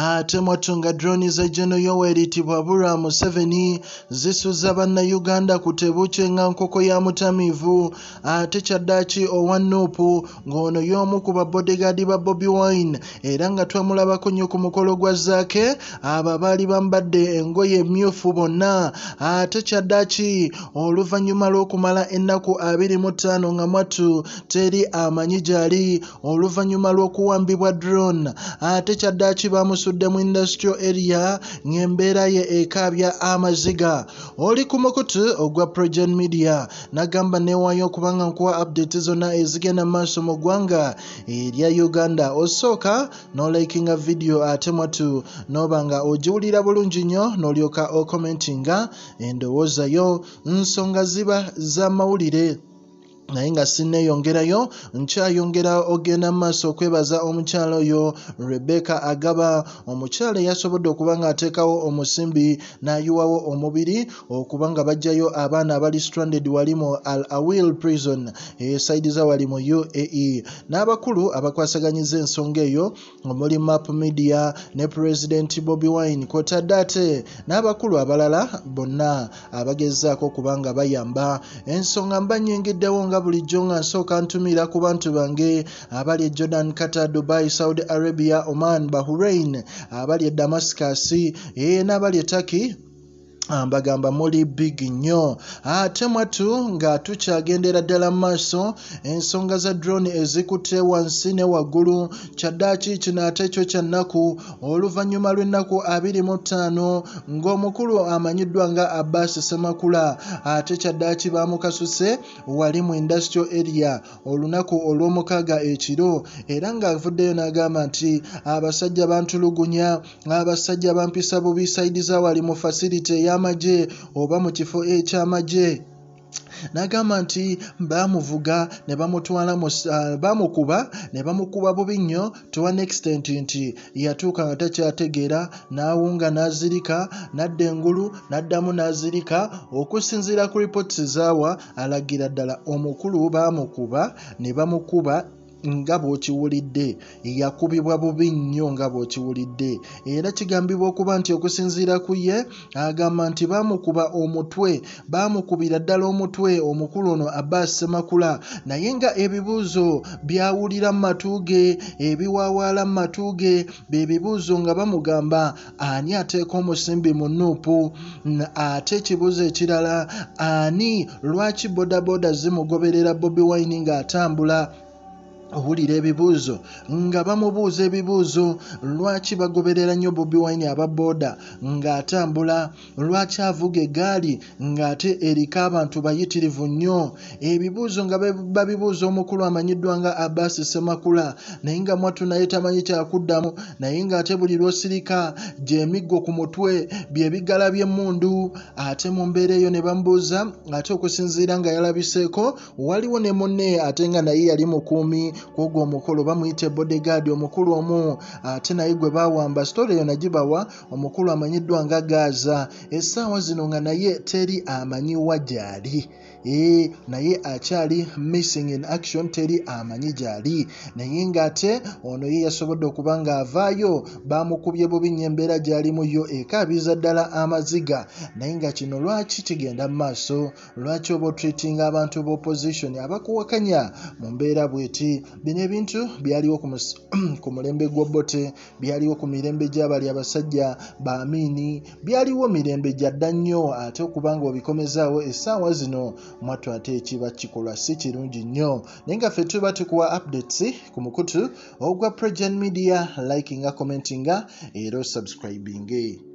ate mwatunga drone za General Yoweri Tibwabura Museveni zisuza bannayuganda ku Tebuche nga nkoko ya mutamivu. Ate kyaddaaki Owa Nup ng'ono y'omu ku bodyguard ba Bobi Wine era nga twamulabako nnyo ku mukolo gwa zaake abo baali bambadde engoye emmyufu bonna. Ate kyaddaaki oluvannyuma lw'okumala ennaku 25 nga mwattu teri amanyi gy'ali oluvannyuma lw'okuwambibwa drone. Ate kyaddaaki bamusudde mu industrial area ng'embeera ye ekaabya amaziga. Oli ku mukutu ogwa Project Media nagamba neewaayo okubanga nkuwa update zonna ezigenda maaso mu ggwanga erya Uganda. Osooka n'olikinga video ate mwattu n'oba nga ogiwulira bulungi nnyo n'olyoka okomentinga endowooza yo. Nsonga ziba za mawulire naye nga sinneeyongerayo nkyayongera ogenda maaso okwebaza omukyala oyo Rebecca Agaba, omukyala yasobodde okuba nga ateekawo omusimbi n'ayiwawo omubiri okuba nga bajjayo abaana abali stranded wali mu Al Awil prison esayidi za wali mu UAE. N'abakulu abakwasaganyiza ensonga eyo omuli Map Media ne President Bobi Wine kw'otadde ate n'abakulu abalala bonna abagezaako okuba nga bayamba ensonga mba nnyengeddewo nga bulijjo nga nsooka ntumira ku bantu bange abali e Jordan, Qatar, Dubai, Saudi Arabia, Oman, Bahrain, abali e Damascus n'abali e Turkey mbagamba muli big nnyo. Ate mwattu nga tukyagendera ddala maaso ensonga za drone ezikutte wansi ne waggulu. Kyaddaaki kino ate kyo kya nnaku oluvannyuma lw'ennaku 25 ng'omukulu amanyiddwa nga Abbas Ssemakula ate kyaddaaki baamukasuse wali mu industrial area olunaku olw'omukaaga ekiro era ng'avuddeyo n'agamba nti abasajja bantulugunya, abasajja bampisa bubi sayidi za wali mu facility ey'amagye oba mu kifo eky'amagye. N'agamba nti baamuvuga ne bamutwala bamukuba bubi nnyo to an extent nti yatuuka nga takyategeera n'awunga n'azirika n'adda engulu n'addamu n'azirika. Okusinziira ku reports zaawa alagira ddala omukulu baamukuba ne bamukuba nga bw'okiwulidde, yakubibwa bubi nnyo nga bw'okiwulidde era kigambibwa okuba nti okusinziira ku ye agamba nti baamukuba omutwe, baamukubira ddala omutwe omukulu ono Abbas Ssemakula, naye nga ebibuuzo byawulira mu matu ge, ebiwaawaala mu matu ge bye bibuuzo nga bamugamba ani ateeka omusimbi mu Nup, ate ekibuuzo ekirala ani lwaki bodaboda zimugoberera Bobi Wine ng'atambula. Owulira ebibuuzo nga bamubuuza ebibuuzo, lwaki bagoberera nnyo Bobi Wine ababoda ng'atambula, lwaki avuga eggaali ng'ate eriko abantu bayitirivu nnyo. Ebibuuzo nga babibuuza omukulu amanyiddwa nga Abbas Ssemakula naye nga mwattu naye tamanyi kyakuddamu, naye ng'ate buli lw'osirika gy'emiggo ku mutwe by'ebigala by'emmundu. Ate mu mbeera eyo ne bamubuuza ate okusinziira nga yalabiseeko waliwo ne munne ate nga naye yali mukuumi kwogwo omukulu bamuyita bodyguard omukulu omu ate naye gwe baawamba. Story eyo nagibawa omukulu amanyiddwa nga Gaza. Essaawa zino nga naye teri amanyiwa gy'ali. Naye akyali missing in action, teri amanyi gy'ali, naye ng'ate ono ye yasobodde okuba ng'avaayo baamukubye bubi nnyo embeera gy'alimu yo ekaabiza ddala amaziga. Naye nga kino lwaki kigenda mu maaso? Lwaki oba otreatinga abantu b'opposition abakuwakanya mu mbeera bw'eti? Bino ebintu byaliwo ku mulembe gw'Obote, byaliwo ku mirembe gy'abali abasajja ba Amini, byaliwo mirembe gyadda nnyo ate okuba nga obikomezaawo essaawa zino mwattu ate ekiba kikolwa si kirungi nnyo. Naye nga ffe tuba tukuwa updates ku mukutu ogwa Project Media, likinga, commentinga era subscribinge.